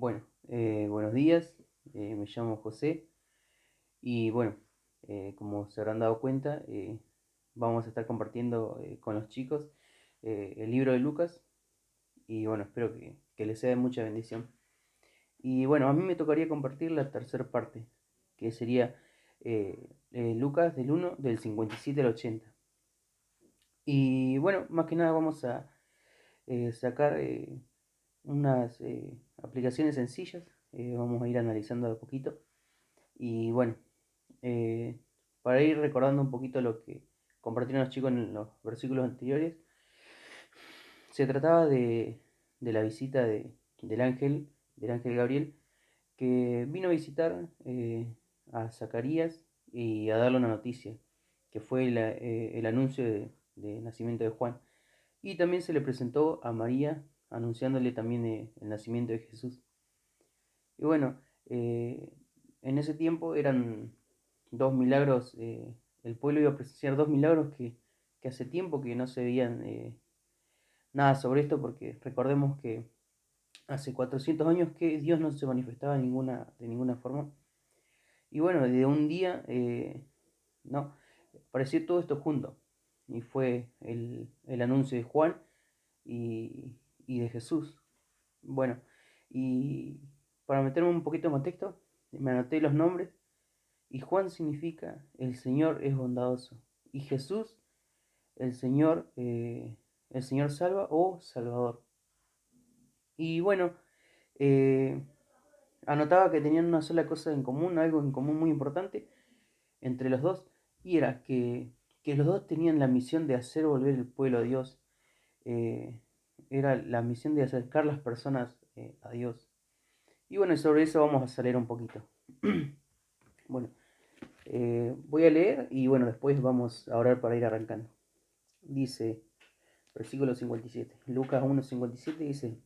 Buenos días, me llamo José y como se habrán dado cuenta, vamos a estar compartiendo con los chicos el libro de Lucas y espero que les sea de mucha bendición. Y a mí me tocaría compartir la tercera parte, que sería Lucas del 57 al 80. Y más que nada vamos a sacar unas aplicaciones sencillas, vamos a ir analizando de a poquito. Y eh, para ir recordando un poquito lo que compartieron los chicos en los versículos anteriores, se trataba de la visita del ángel Gabriel, que vino a visitar a Zacarías y a darle una noticia, que fue el anuncio de nacimiento de Juan. Y también se le presentó a María, anunciándole también el nacimiento de Jesús. Y eh, en ese tiempo eran dos milagros, el pueblo iba a presenciar dos milagros que hace tiempo que no se veían nada sobre esto, porque recordemos que hace 400 años que Dios no se manifestaba de ninguna forma. Y de un día, no, apareció todo esto junto. Y fue el anuncio de Juan y de Jesús. Bueno, y para meterme un poquito en contexto, me anoté los nombres. Y Juan significa el Señor es bondadoso. Y Jesús, el Señor, eh, el Señor salva o Salvador. Y eh, anotaba que tenían una sola cosa en común, algo en común muy importante entre los dos, y era que los dos tenían la misión de hacer volver el pueblo a Dios. Eh, Era la misión de acercar las personas a Dios. Y sobre eso vamos a salir un poquito. bueno, Voy a leer y después vamos a orar para ir arrancando. Dice, versículo 57, Lucas 1:57 dice,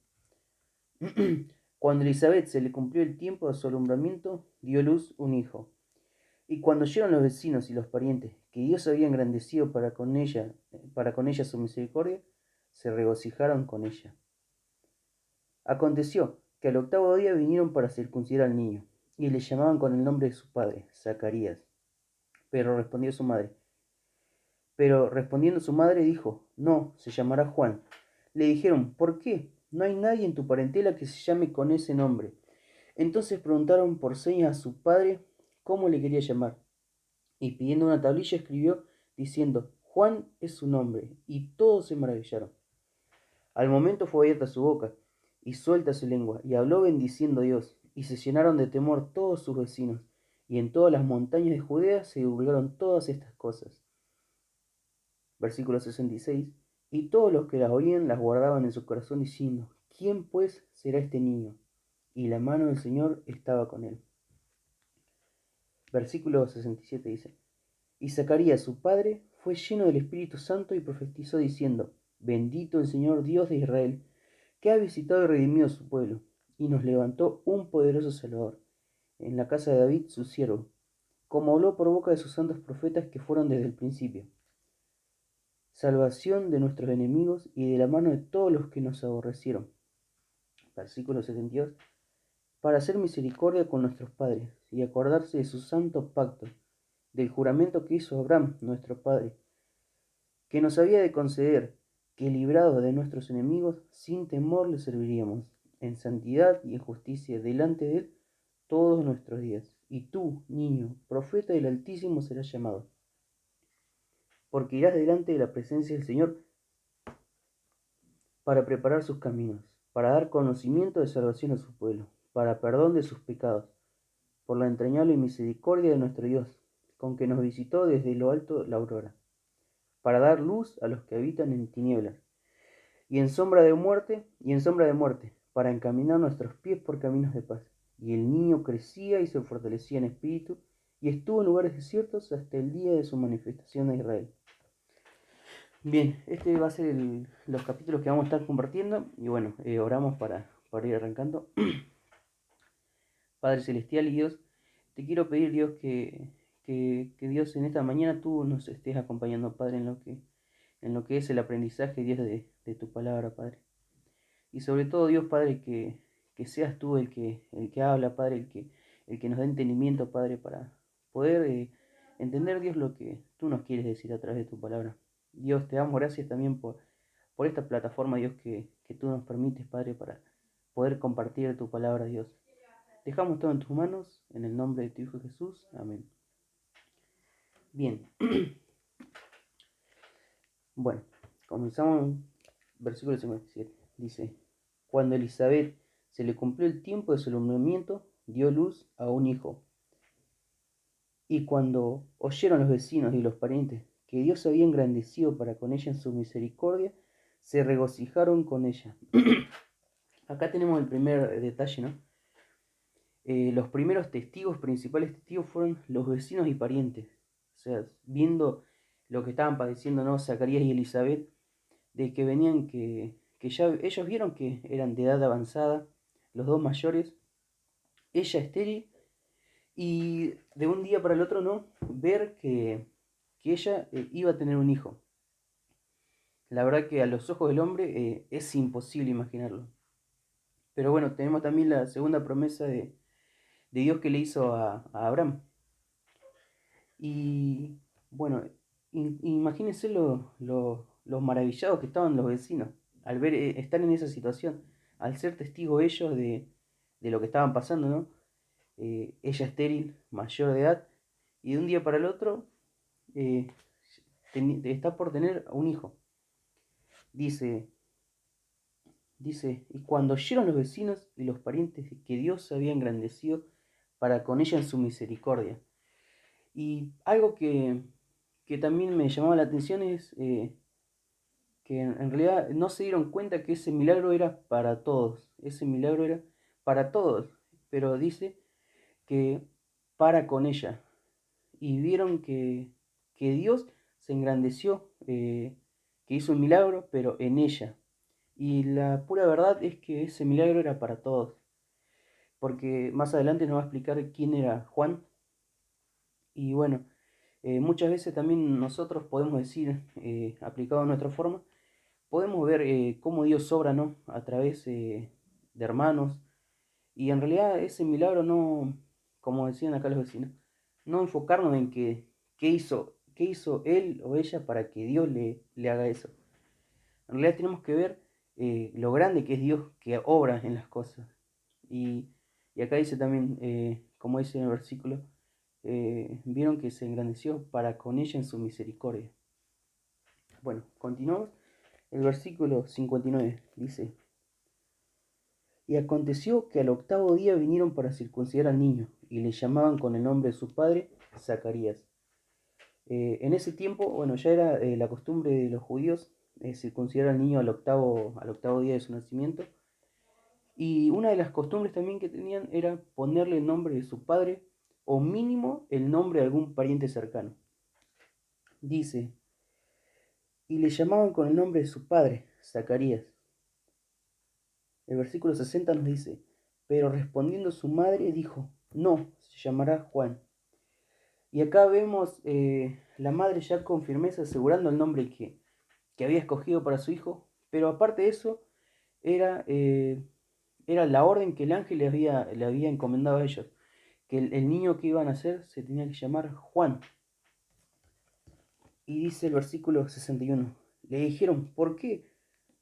cuando Elizabeth se le cumplió el tiempo de su alumbramiento, dio luz un hijo. Y cuando oyeron los vecinos y los parientes que Dios había engrandecido para con ella su misericordia, se regocijaron con ella. Aconteció que al octavo día vinieron para circuncidar al niño, y le llamaban con el nombre de su padre, Zacarías. Pero respondió su madre, Pero respondiendo su madre dijo, no, se llamará Juan. Le dijeron, ¿por qué? No hay nadie en tu parentela que se llame con ese nombre. Entonces preguntaron por señas a su padre cómo le quería llamar. Y pidiendo una tablilla escribió, diciendo, Juan es su nombre. Y todos se maravillaron. Al momento fue abierta su boca y suelta su lengua, y habló bendiciendo a Dios. Y se llenaron de temor todos sus vecinos. Y en todas las montañas de Judea se divulgaron todas estas cosas. Versículo 66. Y todos los que las oían las guardaban en su corazón diciendo, ¿quién pues será este niño? Y la mano del Señor estaba con él. Versículo 67 dice, y Zacarías su padre fue lleno del Espíritu Santo y profetizó diciendo, bendito el Señor Dios de Israel, que ha visitado y redimido a su pueblo, y nos levantó un poderoso Salvador, en la casa de David su siervo, como habló por boca de sus santos profetas que fueron desde el principio, salvación de nuestros enemigos y de la mano de todos los que nos aborrecieron. Versículo 72. Para hacer misericordia con nuestros padres y acordarse de su santo pacto, del juramento que hizo Abraham, nuestro padre, que nos había de conceder que librados de nuestros enemigos, sin temor le serviríamos, en santidad y en justicia delante de él todos nuestros días. Y tú, niño, profeta del Altísimo serás llamado, porque irás delante de la presencia del Señor para preparar sus caminos, para dar conocimiento de salvación a su pueblo, para perdón de sus pecados, por la entrañable misericordia de nuestro Dios, con que nos visitó desde lo alto la aurora, para dar luz a los que habitan en tinieblas, y en sombra de muerte, para encaminar nuestros pies por caminos de paz. Y el niño crecía y se fortalecía en espíritu, y estuvo en lugares desiertos hasta el día de su manifestación a Israel. Bien, este va a ser los capítulos que vamos a estar compartiendo y oramos para ir arrancando. Padre Celestial y Dios, te quiero pedir, Dios, que Dios en esta mañana tú nos estés acompañando, Padre, en lo que es el aprendizaje, Dios, de tu palabra, Padre. Y sobre todo, Dios, Padre, que seas tú el que habla, Padre, el que nos da entendimiento, Padre, para poder entender, Dios, lo que tú nos quieres decir a través de tu palabra. Dios, te damos gracias también por esta plataforma, Dios, que tú nos permites, Padre, para poder compartir tu palabra, Dios. Dejamos todo en tus manos, en el nombre de tu Hijo Jesús. Amén. Bien. Bueno, comenzamos versículo 57. Dice, cuando Elizabeth se le cumplió el tiempo de su alumbramiento, dio luz a un hijo. Y cuando oyeron los vecinos y los parientes que Dios había engrandecido para con ella en su misericordia, se regocijaron con ella. Acá tenemos el primer detalle, ¿no? Los primeros testigos, principales testigos, fueron los vecinos y parientes. O sea, viendo lo que estaban padeciendo, ¿no? Zacarías y Elizabeth, de que venían que ya ellos vieron que eran de edad avanzada, los dos mayores, ella estéril, y de un día para el otro, ¿no? Ver que ella iba a tener un hijo. La verdad que a los ojos del hombre es imposible imaginarlo. Pero bueno, tenemos también la segunda promesa de Dios que le hizo a Abraham. Y bueno, imagínense los maravillados que estaban los vecinos al ver estar en esa situación, al ser testigos ellos de lo que estaban pasando, ¿no? Ella estéril, mayor de edad, y de un día para el otro eh, está por tener un hijo. Dice, y cuando oyeron los vecinos y los parientes que Dios se había engrandecido para con ella en su misericordia. Y algo que también me llamaba la atención es que en realidad no se dieron cuenta que ese milagro era para todos. Ese milagro era para todos. Pero dice que para con ella. Y vieron que Dios se engrandeció, que hizo un milagro, pero en ella. Y la pura verdad es que ese milagro era para todos. Porque más adelante nos va a explicar quién era Juan. Y bueno, muchas veces también nosotros podemos decir, aplicado a nuestra forma, podemos ver cómo Dios obra, ¿no? A través de hermanos. Y en realidad ese milagro no, como decían acá los vecinos, no enfocarnos en qué hizo él o ella para que Dios le haga eso. En realidad tenemos que ver lo grande que es Dios que obra en las cosas. Y, y acá dice también, como dice en el versículo, vieron que se engrandeció para con ella en su misericordia. Bueno, continuamos. El versículo 59 dice, y aconteció que al octavo día vinieron para circuncidar al niño, y le llamaban con el nombre de su padre, Zacarías. En ese tiempo, bueno, ya era la costumbre de los judíos circuncidar al niño al octavo día de su nacimiento. Y una de las costumbres también que tenían era ponerle el nombre de su padre, o mínimo el nombre de algún pariente cercano. Dice, y le llamaban con el nombre de su padre, Zacarías. El versículo 60 nos dice, pero respondiendo su madre dijo, no, se llamará Juan. Y acá vemos la madre ya con firmeza asegurando el nombre que había escogido para su hijo, pero aparte de eso, era la orden que el ángel le había encomendado a ellos, que el niño que iban a nacer se tenía que llamar Juan. Y dice el versículo 61, le dijeron, ¿por qué?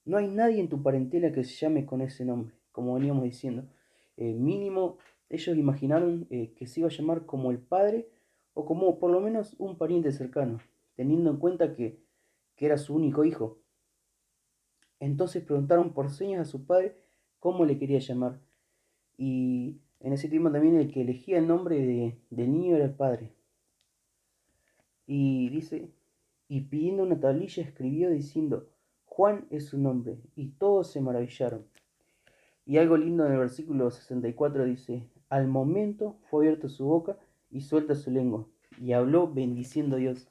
No hay nadie en tu parentela que se llame con ese nombre, como veníamos diciendo. Mínimo, ellos imaginaron que se iba a llamar como el padre o como por lo menos un pariente cercano, teniendo en cuenta que era su único hijo. Entonces preguntaron por señas a su padre cómo le quería llamar. Y en ese tiempo también el que elegía el nombre del niño era el padre. Y dice, y pidiendo una tablilla escribió diciendo, Juan es su nombre, y todos se maravillaron. Y algo lindo en el versículo 64 dice, al momento fue abierta su boca y suelta su lengua, y habló bendiciendo a Dios.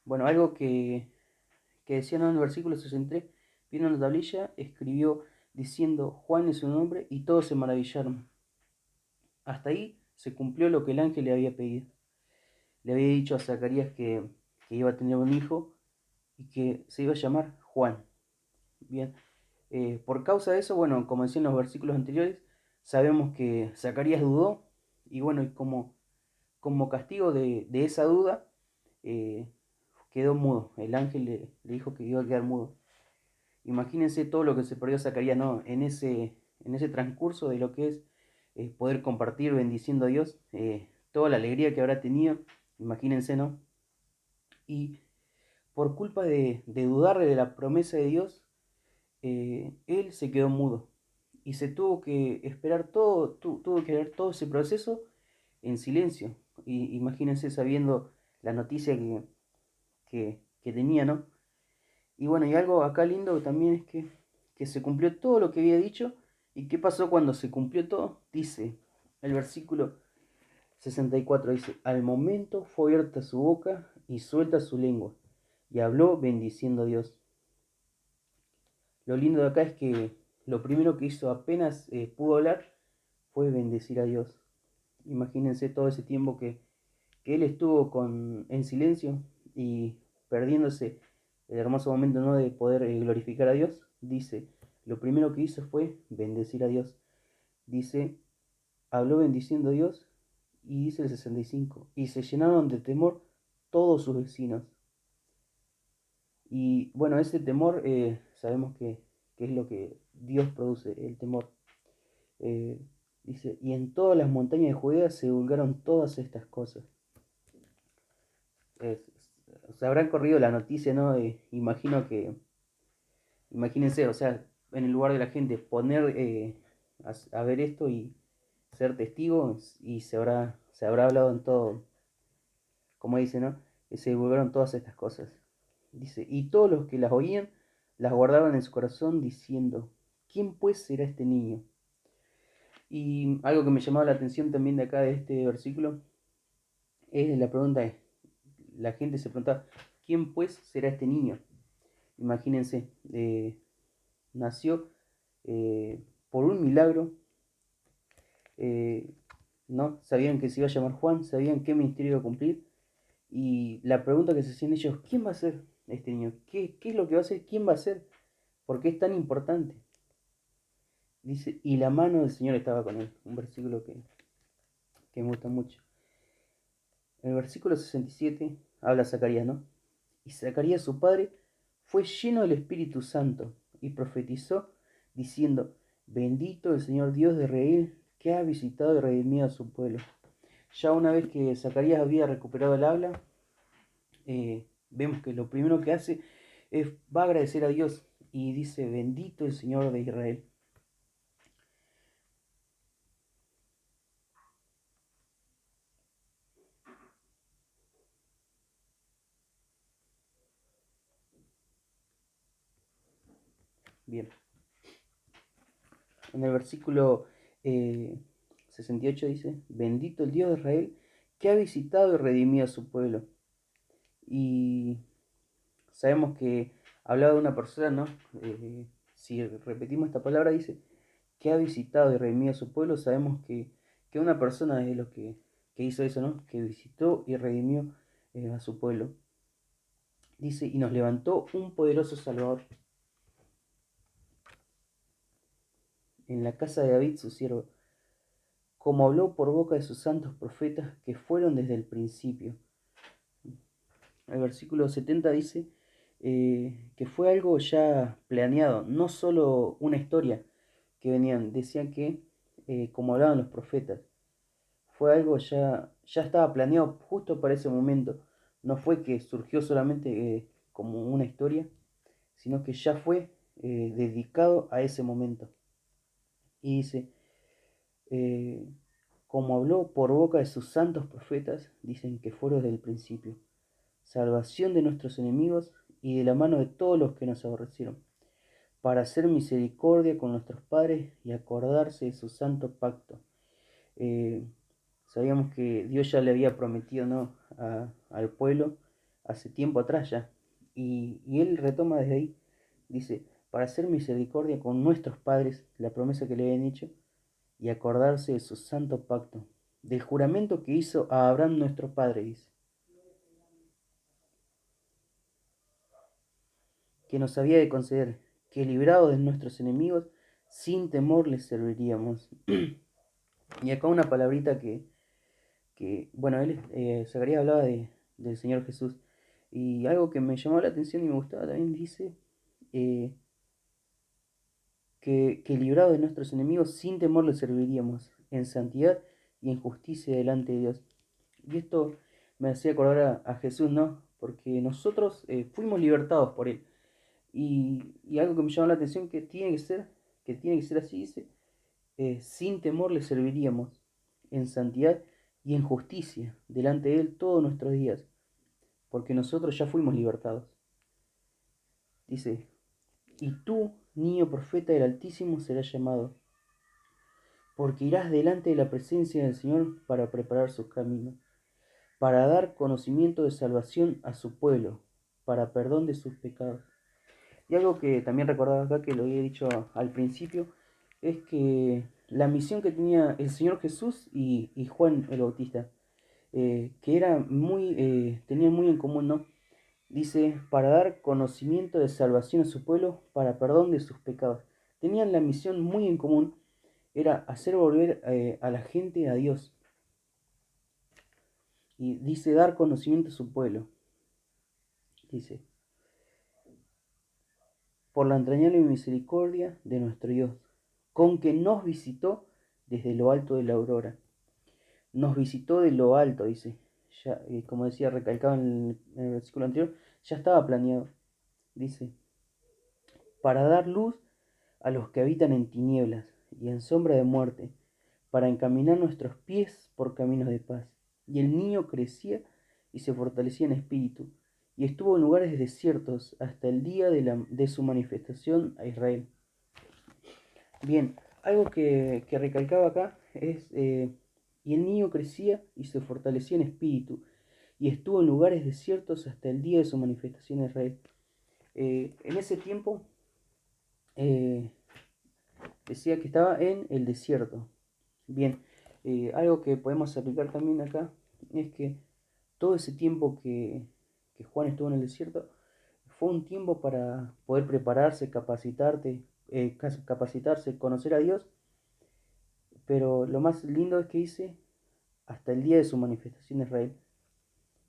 Bueno, algo que decían en el versículo 63, vino una tablilla, escribió diciendo, Juan es su nombre, y todos se maravillaron. Hasta ahí se cumplió lo que el ángel le había pedido. Le había dicho a Zacarías que iba a tener un hijo, y que se iba a llamar Juan. Bien, por causa de eso, bueno, como decía en los versículos anteriores, sabemos que Zacarías dudó y bueno, y como castigo de esa duda, eh, quedó mudo. El ángel le dijo que iba a quedar mudo. Imagínense todo lo que se perdió Zacarías, ¿no? En ese transcurso de lo que es poder compartir bendiciendo a Dios, toda la alegría que habrá tenido, imagínense, ¿no? Y por culpa de dudar de la promesa de Dios, él se quedó mudo y se tuvo que esperar tuvo que ver todo ese proceso en silencio. Y imagínense sabiendo la noticia que tenía, ¿no? Y bueno, y algo acá lindo también es que se cumplió todo lo que había dicho. ¿Y qué pasó cuando se cumplió todo? Dice el versículo 64, dice, al momento fue abierta su boca y suelta su lengua, y habló bendiciendo a Dios. Lo lindo de acá es que lo primero que hizo apenas pudo hablar fue bendecir a Dios. Imagínense todo ese tiempo que él estuvo en silencio y perdiéndose el hermoso momento, ¿no?, de poder glorificar a Dios. Dice, lo primero que hizo fue bendecir a Dios. Dice, habló bendiciendo a Dios y dice el 65, y se llenaron de temor todos sus vecinos. Y bueno, ese temor sabemos que es lo que Dios produce, el temor. Eh, Dice, y en todas las montañas de Judea se divulgaron todas estas cosas. Eh, Se habrán corrido la noticia, ¿no? Imagínense, o sea, en el lugar de la gente, poner a ver esto y ser testigos y se habrá hablado en todo, como dice, ¿no? Se divulgaron todas estas cosas. Dice, y todos los que las oían las guardaban en su corazón diciendo, ¿quién pues será este niño? Y algo que me llamaba la atención también de acá de este versículo es la pregunta, la gente se preguntaba, ¿quién pues será este niño? Imagínense, nació por un milagro, eh, ¿no? Sabían que se iba a llamar Juan, sabían qué ministerio iba a cumplir, y la pregunta que se hacían ellos, ¿quién va a ser este niño? ¿Qué es lo que va a ser? ¿Quién va a ser? ¿Por qué es tan importante? Dice, y la mano del Señor estaba con él, un versículo que me gusta mucho. En el versículo 67 habla Zacarías, ¿no? Y Zacarías, su padre, fue lleno del Espíritu Santo y profetizó diciendo, bendito el Señor Dios de Israel, que ha visitado y redimido a su pueblo. Ya una vez que Zacarías había recuperado el habla, vemos que lo primero que hace va a agradecer a Dios y dice, bendito el Señor de Israel. Bien, en el versículo 68 dice, bendito el Dios de Israel, que ha visitado y redimido a su pueblo. Y sabemos que hablaba de una persona, ¿no? Si repetimos esta palabra, dice que ha visitado y redimido a su pueblo, sabemos que una persona es lo que hizo eso, ¿no? Que visitó y redimió a su pueblo. Dice, y nos levantó un poderoso Salvador en la casa de David, su siervo, como habló por boca de sus santos profetas que fueron desde el principio. El versículo 70 dice que fue algo ya planeado, no solo una historia que venían, decían que, como hablaban los profetas, fue algo ya estaba planeado justo para ese momento, no fue que surgió solamente como una historia, sino que ya fue dedicado a ese momento. Y dice, eh, como habló por boca de sus santos profetas, dicen que fueron desde el principio, salvación de nuestros enemigos y de la mano de todos los que nos aborrecieron, para hacer misericordia con nuestros padres y acordarse de su santo pacto. Eh, Sabíamos que Dios ya le había prometido, ¿no?, al pueblo hace tiempo atrás ya, y él retoma desde ahí, dice, para hacer misericordia con nuestros padres, la promesa que le habían hecho, y acordarse de su santo pacto, del juramento que hizo a Abraham nuestro padre, dice. que nos había de conceder, que librados de nuestros enemigos, sin temor les serviríamos. Y acá una palabrita bueno, Zacarías hablaba del Señor Jesús. Y algo que me llamó la atención y me gustaba también dice eh, que librados de nuestros enemigos, sin temor les serviríamos, en santidad y en justicia delante de Dios. Y esto me hacía acordar a Jesús, ¿no? Porque nosotros fuimos libertados por Él. Y algo que me llamó la atención que tiene que ser así, dice, sin temor le serviríamos, en santidad y en justicia delante de Él todos nuestros días, porque nosotros ya fuimos libertados. Dice, y tú, niño profeta del Altísimo, serás llamado, porque irás delante de la presencia del Señor para preparar sus caminos, para dar conocimiento de salvación a su pueblo, para perdón de sus pecados. Y algo que también recordaba acá, que lo había dicho al principio, es que la misión que tenía el Señor Jesús y Juan el Bautista, que era tenían muy en común, ¿no? Dice, para dar conocimiento de salvación a su pueblo, para perdón de sus pecados. Tenían la misión muy en común, era hacer volver a la gente a Dios. Y dice, dar conocimiento a su pueblo. Dice, por la entrañable misericordia de nuestro Dios, con que nos visitó desde lo alto de la aurora. Nos visitó de lo alto, dice. Ya, como decía, recalcado en el versículo anterior, ya estaba planeado. Dice, para dar luz a los que habitan en tinieblas y en sombra de muerte, para encaminar nuestros pies por caminos de paz. Y el niño crecía y se fortalecía en espíritu, y estuvo en lugares desiertos hasta el día de su manifestación a Israel. Bien, algo que recalcaba acá es, y el niño crecía y se fortalecía en espíritu, y estuvo en lugares desiertos hasta el día de su manifestación a Israel. En ese tiempo eh, decía que estaba en el desierto. Bien, algo que podemos aplicar también acá es que todo ese tiempo que Juan estuvo en el desierto fue un tiempo para poder prepararse, capacitarse, conocer a Dios, pero lo más lindo es que dice hasta el día de su manifestación en Israel.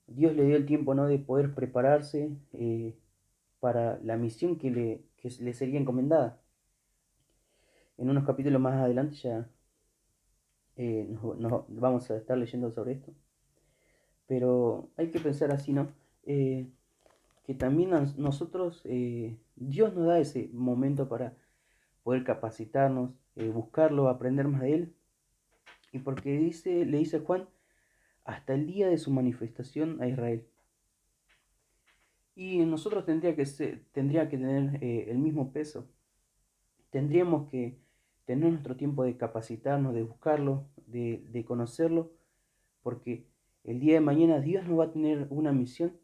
Dios le dio el tiempo, ¿no?, de poder prepararse para la misión que le sería encomendada. En unos capítulos más adelante ya nos vamos a estar leyendo sobre esto. Pero hay que pensar así, ¿no? Que también nosotros, Dios nos da ese momento para poder capacitarnos, buscarlo, aprender más de Él. Y porque le dice a Juan, hasta el día de su manifestación a Israel. Y nosotros tendría que tener el mismo peso. Tendríamos que tener nuestro tiempo de capacitarnos, de buscarlo, de conocerlo, porque el día de mañana Dios nos va a tener una misión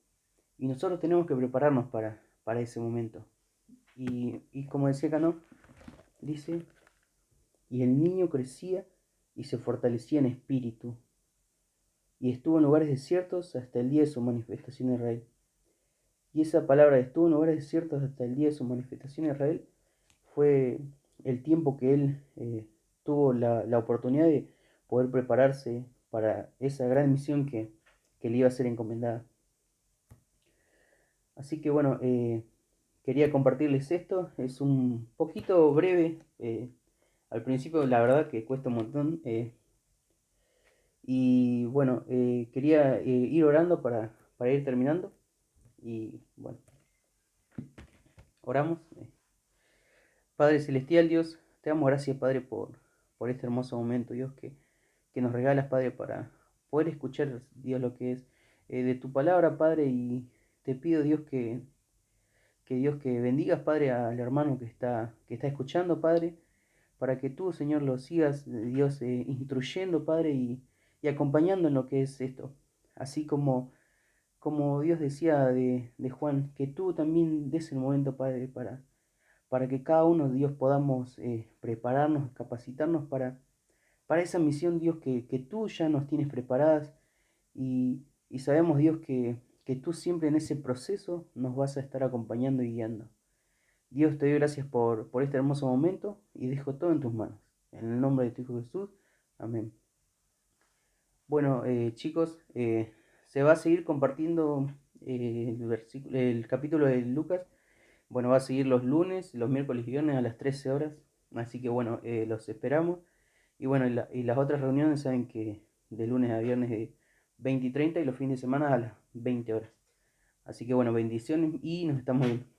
y nosotros tenemos que prepararnos para ese momento. Y como decía acá, ¿no? Dice, y el niño crecía y se fortalecía en espíritu, y estuvo en lugares desiertos hasta el día de su manifestación en Israel. Y esa palabra, estuvo en lugares desiertos hasta el día de su manifestación en Israel, fue el tiempo que él tuvo la oportunidad de poder prepararse para esa gran misión que le iba a ser encomendada. Así que bueno, quería compartirles esto. Es un poquito breve. Al principio la verdad que cuesta un montón. Y bueno, quería ir orando para ir terminando. Y bueno, oramos. Padre Celestial, Dios, te damos gracias, Padre, por este hermoso momento, Dios, que nos regalas, Padre, para poder escuchar, Dios, lo que es de tu palabra, Padre. Y te pido, Dios, Dios que bendigas, Padre, al hermano que está escuchando, Padre, para que tú, Señor, lo sigas, Dios, instruyendo, Padre, y acompañando en lo que es esto. Así como Dios decía de Juan, que tú también des el momento, Padre, para que cada uno, Dios, podamos prepararnos, capacitarnos para esa misión, Dios, que tú ya nos tienes preparadas. Y sabemos, Dios, que tú siempre en ese proceso nos vas a estar acompañando y guiando. Dios, te doy gracias por este hermoso momento y dejo todo en tus manos. En el nombre de tu Hijo Jesús. Amén. Bueno, chicos, se va a seguir compartiendo el capítulo de Lucas. Bueno, va a seguir los lunes, los miércoles y viernes a las 13 horas. Así que bueno, los esperamos. Y bueno, y las otras reuniones saben que de lunes a viernes de 20 y 30 y los fines de semana a las 20 horas. Así que bueno, bendiciones y nos estamos viendo.